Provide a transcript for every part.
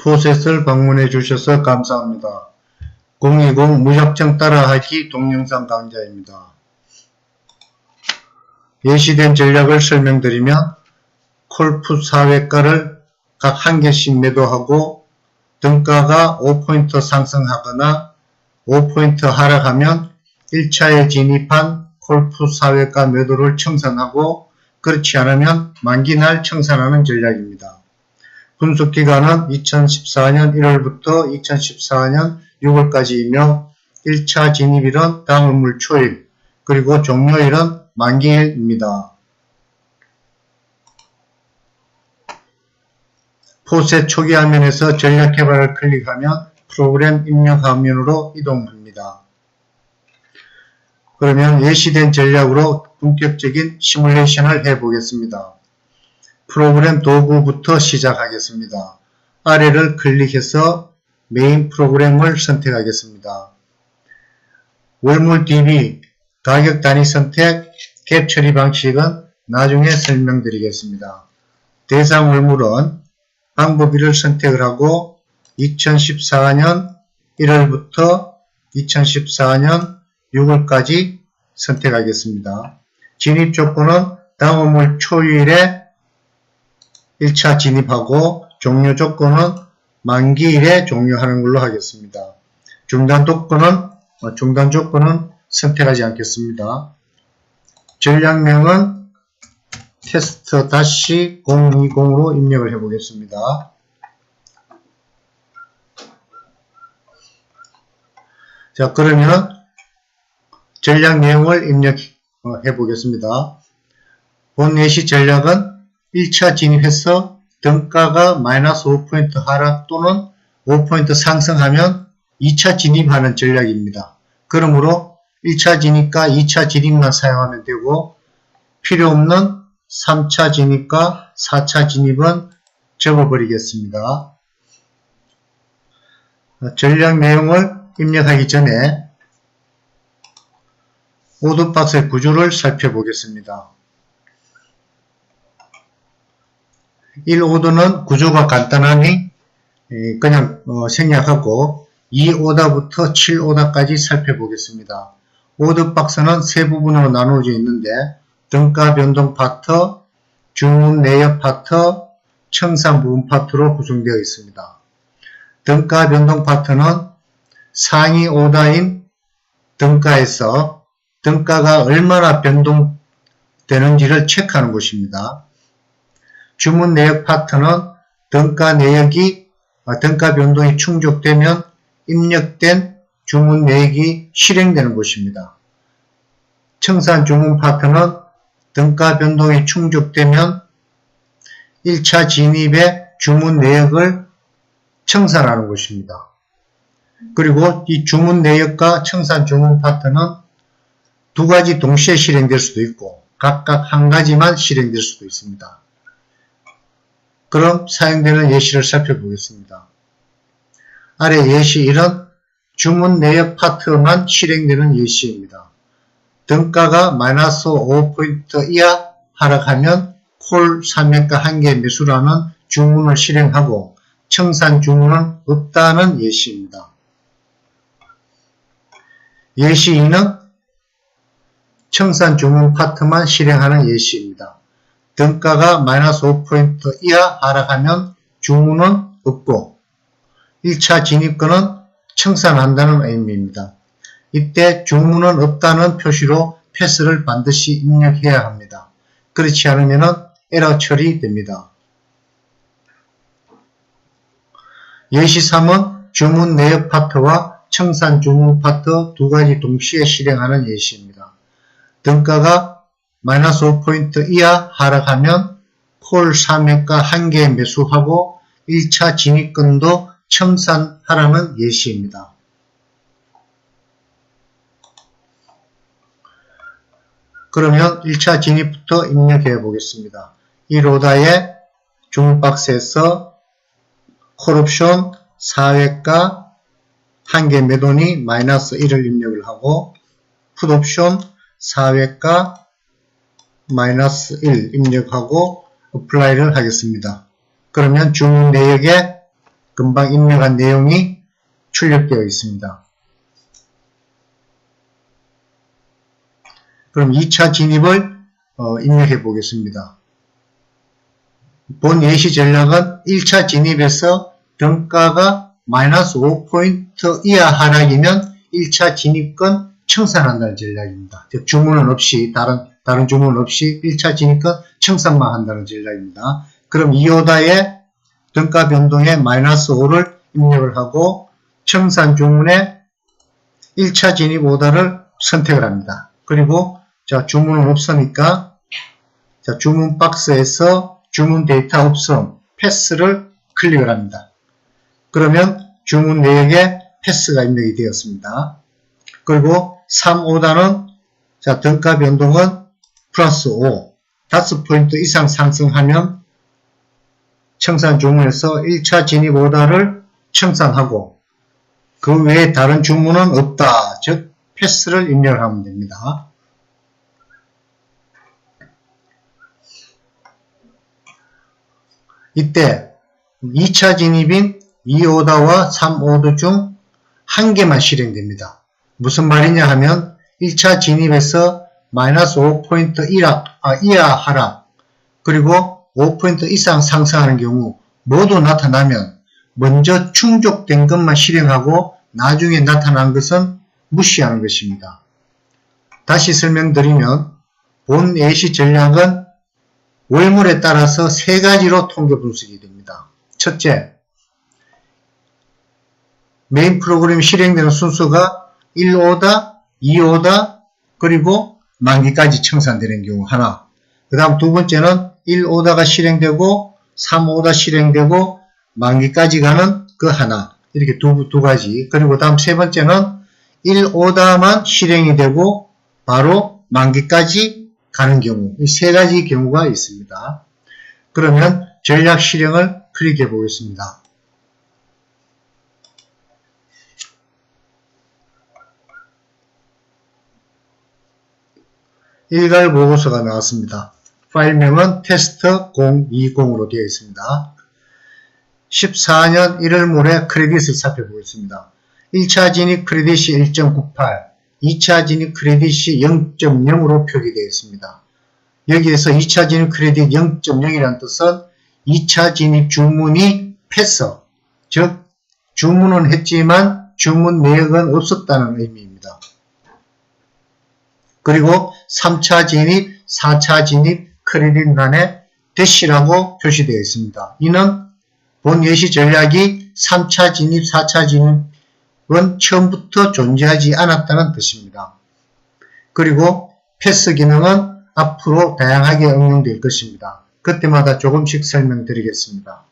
포셋을 방문해 주셔서 감사합니다. 020 무작정 따라하기 동영상 강좌입니다. 예시된 전략을 설명드리면 콜풋 4회가를 각 한 개씩 매도하고 등가가 5포인트 상승하거나 5포인트 하락하면 1차에 진입한 콜풋 4회가 매도를 청산하고 그렇지 않으면 만기날 청산하는 전략입니다. 분석기간은 2014년 1월부터 2014년 6월까지이며 1차 진입일은 다음월 초일 그리고 종료일은 만기일입니다. 포셋 초기 화면에서 전략 개발을 클릭하면 프로그램 입력 화면으로 이동합니다. 그러면 예시된 전략으로 본격적인 시뮬레이션을 해보겠습니다. 프로그램 도구부터 시작하겠습니다. 아래를 클릭해서 메인 프로그램을 선택하겠습니다. 월물 DB 가격 단위 선택 갭 처리 방식은 나중에 설명드리겠습니다. 대상 월물은 방법일을 선택을 하고 2014년 1월부터 2014년 6월까지 선택하겠습니다. 진입 조건은 다음월 초일에 1차 진입하고 종료 조건은 만기일에 종료하는 걸로 하겠습니다. 중단 조건은 선택하지 않겠습니다. 전략명은 테스트-020으로 입력을 해 보겠습니다. 자, 그러면 전략 내용을 입력해 보겠습니다. 본 예시 전략은 1차 진입해서 등가가 마이너스 5포인트 하락 또는 5포인트 상승하면 2차 진입하는 전략입니다. 그러므로 1차 진입과 2차 진입만 사용하면 되고 필요 없는 3차 진입과 4차 진입은 접어버리겠습니다. 전략 내용을 입력하기 전에 오더박스의 구조를 살펴보겠습니다. 1오더는 구조가 간단하니 그냥 생략하고 2오더부터 7오더까지 살펴보겠습니다. 오더박스는 세 부분으로 나누어져 있는데 등가 변동 파트, 주문 내역 파트, 청산 부분 파트로 구성되어 있습니다. 등가 변동 파트는 상위 오더인 등가에서 등가가 얼마나 변동되는지를 체크하는 것입니다. 주문 내역 파트는 등가 내역이 등가 변동이 충족되면 입력된 주문 내역이 실행되는 것입니다. 청산 주문 파트는 등가 변동이 충족되면 1차 진입의 주문 내역을 청산하는 것입니다. 그리고 이 주문 내역과 청산 주문 파트는 두 가지 동시에 실행될 수도 있고 각각 한 가지만 실행될 수도 있습니다. 그럼 사용되는 예시를 살펴보겠습니다. 아래 예시 1은 주문 내역 파트만 실행되는 예시입니다. 등가가 마이너스 5포인트 이하 하락하면 콜 3회가 1개 매수라는 주문을 실행하고 청산 주문은 없다는 예시입니다. 예시 2는 청산 주문 파트만 실행하는 예시입니다. 등가가 마이너스 5포인트 이하 하락하면 주문은 없고 1차 진입권은 청산한다는 의미입니다. 이때 주문은 없다는 표시로 패스를 반드시 입력해야 합니다. 그렇지 않으면 에러 처리됩니다. 예시 3은 주문 내역 파트와 청산 주문 파트 두 가지 동시에 실행하는 예시입니다. 등가가 마이너스 5포인트 이하 하락하면 콜 3회가 1개 매수하고 1차 진입권도 청산하라는 예시입니다. 그러면 1차 진입부터 입력해 보겠습니다. 1오다의 주문박스에서 콜옵션 4회가 1개 매도니 마이너스 1을 입력을 하고 풋옵션 4회가 마이너스 1 입력하고 어플라이를 하겠습니다. 그러면 주문 내역에 금방 입력한 내용이 출력되어 있습니다. 그럼 2차 진입을 입력해 보겠습니다. 본 예시 전략은 1차 진입에서 등가가 마이너스 5포인트 이하 하락이면 1차 진입권 청산한다는 전략입니다. 즉 주문은 없이 다른 주문 없이 1차 진입권 청산만 한다는 전략입니다. 그럼 이 오다에 등가 변동에 마이너스 5를 입력을 하고 청산 주문에 1차 진입 오다를 선택을 합니다. 그리고 자, 주문은 없으니까 자, 주문 박스에서 주문 데이터 없음 패스를 클릭을 합니다. 그러면 주문 내역에 패스가 입력이 되었습니다. 그리고 3오다는 자, 등가 변동은 플러스 5, 5포인트 이상 상승하면 청산 주문에서 1차 진입 오다를 청산하고 그 외에 다른 주문은 없다. 즉 패스를 입력하면 됩니다. 이때 2차 진입인 2오다와 3오다 중 한 개만 실행됩니다. 무슨 말이냐 하면 1차 진입에서 마이너스 5포인트 이하 하락 그리고 5포인트 이상 상승하는 경우 모두 나타나면 먼저 충족된 것만 실행하고 나중에 나타난 것은 무시하는 것입니다. 다시 설명드리면 본 예시 전략은 월물에 따라서 세 가지로 통계 분석이 됩니다. 첫째, 메인 프로그램이 실행되는 순서가 1오다, 2오다, 그리고 만기까지 청산되는 경우 하나. 그 다음 두 번째는 1오다가 실행되고 3오다 실행되고 만기까지 가는 그 하나. 이렇게 두 가지. 그리고 다음 세 번째는 1오다만 실행이 되고 바로 만기까지 가는 경우. 이 세 가지 경우가 있습니다. 그러면 전략 실행을 클릭해 보겠습니다. 일괄 보고서가 나왔습니다. 파일명은 테스트 020으로 되어 있습니다. 14년 1월물에 크레딧을 살펴보겠습니다. 1차 진입 크레딧이 1.98, 2차 진입 크레딧이 0.0으로 표기되어 있습니다. 여기에서 2차 진입 크레딧 0.0이라는 뜻은 2차 진입 주문이 패스, 즉 주문은 했지만 주문 내역은 없었다는 의미입니다. 그리고 3차 진입, 4차 진입 크레딧란에 대시라고 표시되어 있습니다. 이는 본 예시 전략이 3차 진입, 4차 진입은 처음부터 존재하지 않았다는 뜻입니다. 그리고 패스 기능은 앞으로 다양하게 응용될 것입니다. 그때마다 조금씩 설명드리겠습니다.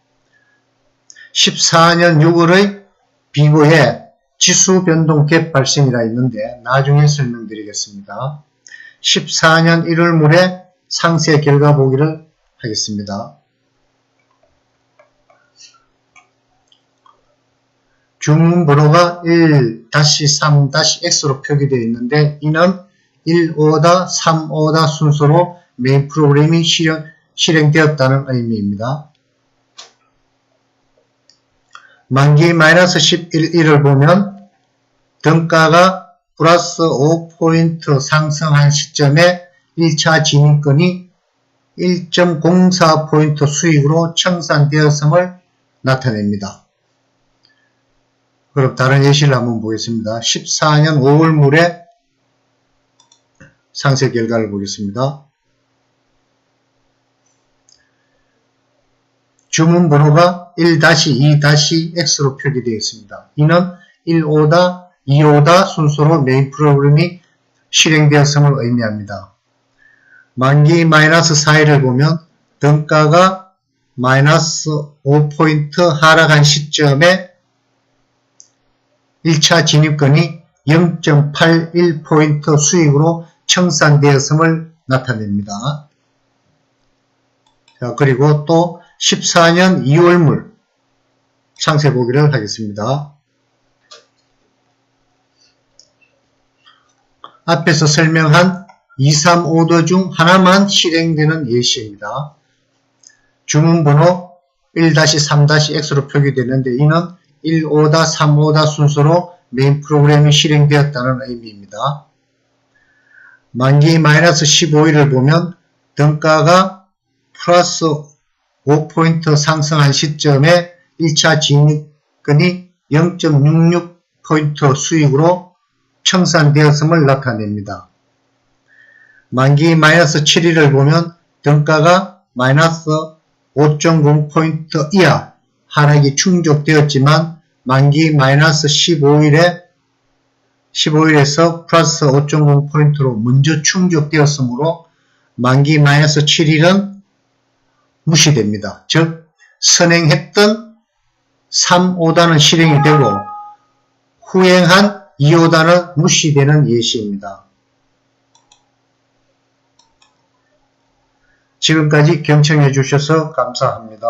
14년 6월의 비고에 지수 변동 갭 발생이라 있는데 나중에 설명드리겠습니다. 14년 1월물에 상세 결과 보기를 하겠습니다. 주문 번호가 1-3-X로 표기되어 있는데 이는 1오다, 3오다 순서로 메인 프로그램이 실행되었다는 의미입니다. 만기 마이너스 11을 보면 등가가 플러스 5포인트 상승한 시점에 1차 진입권이 1.04포인트 수익으로 청산되었음을 나타냅니다. 그럼 다른 예시를 한번 보겠습니다. 14년 5월물에 상세 결과를 보겠습니다. 주문 번호가 1-2-X로 표기되어 있습니다. 이는 1오다, 2오다 순서로 메인 프로그램이 실행되었음을 의미합니다. 만기 마이너스 4일을 보면 등가가 마이너스 5포인트 하락한 시점에 1차 진입권이 0.81포인트 수익으로 청산되었음을 나타냅니다. 자, 그리고 또 14년 2월물 상세 보기를 하겠습니다. 앞에서 설명한 2, 3, 5도 중 하나만 실행되는 예시입니다. 주문번호 1-3-x로 표기되는데 이는 1오다 3오다 순서로 메인 프로그램이 실행되었다는 의미입니다. 만기 마이너스 15일을 보면 등가가 플러스 5포인트 상승한 시점에 1차 진입권이 0.66포인트 수익으로 청산되었음을 나타냅니다. 만기 마이너스 7일을 보면 등가가 마이너스 5.0포인트 이하 하락이 충족되었지만 만기 마이너스 15일에서 플러스 5.0포인트로 먼저 충족되었으므로 만기 마이너스 7일은 무시됩니다. 즉 선행했던 3오단은 실행이 되고 후행한 2오단은 무시되는 예시입니다. 지금까지 경청해 주셔서 감사합니다.